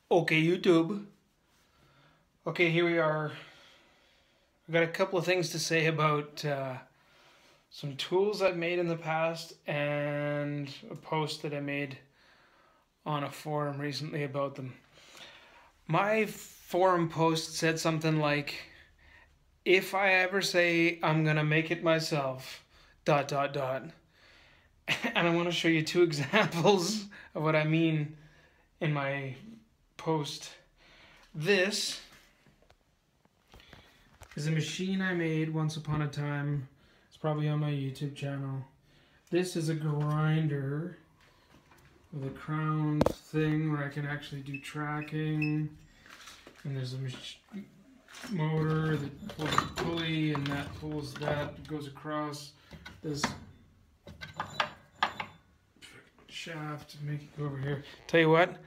Okay, YouTube. Okay, here we are. I've got a couple of things to say about some tools I've made in the past and a post that I made on a forum recently about them. My forum post said something like, if I ever say I'm gonna make it myself, ... And I want to show you two examples of what I mean in my post. This is a machine I made once upon a time. It's probably on my YouTube channel. This is a grinder with a crown thing where I can actually do tracking. And there's a motor that pulls a pulley, and that pulls that, goes across this shaft to make it go over here. Tell you what,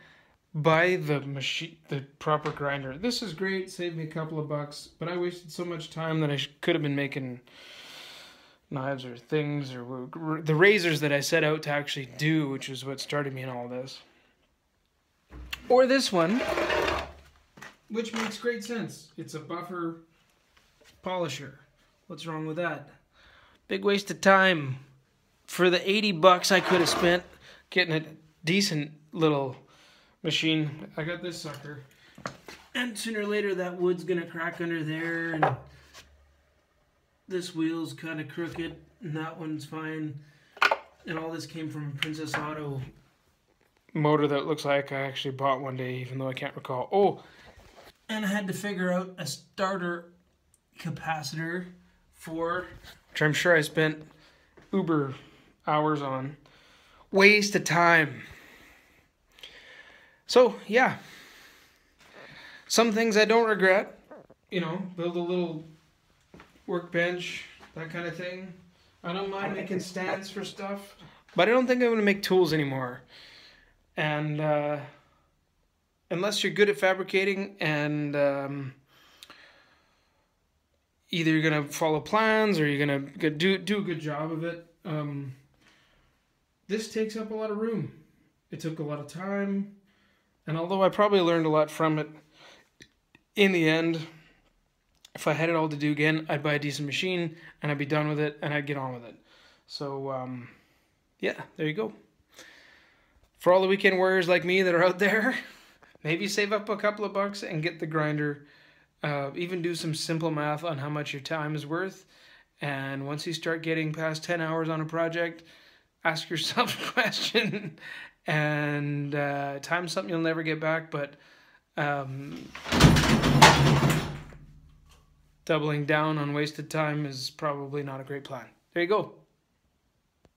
buy the machine, the proper grinder. This is great, saved me a couple of bucks, but I wasted so much time that I could have been making knives or things, or the razors that I set out to actually do, which is what started me in all this. Or this one, which makes great sense. It's a buffer polisher. What's wrong with that? Big waste of time. For the 80 bucks I could have spent getting a decent little machine, I got this sucker. And sooner or later that wood's gonna crack under there, and this wheel's kind of crooked, and that one's fine. And all this came from a Princess Auto motor that looks like I actually bought one day, even though I can't recall. Oh, and I had to figure out a starter capacitor for, which I'm sure I spent uber hours on. Waste of time. So, yeah. Some things I don't regret. You know, build a little workbench, that kind of thing. I don't mind making stands for stuff, but I don't think I'm going to make tools anymore. And unless you're good at fabricating and either you're going to follow plans or you're going to do a good job of it, this takes up a lot of room. It took a lot of time, and although I probably learned a lot from it, in the end, if I had it all to do again, I'd buy a decent machine, and I'd be done with it, and I'd get on with it. So, yeah, there you go. For all the weekend warriors like me that are out there, maybe save up a couple of bucks and get the grinder. Even do some simple math on how much your time is worth. And once you start getting past 10 hours on a project, ask yourself a question. And time's something you'll never get back, but doubling down on wasted time is probably not a great plan. There you go.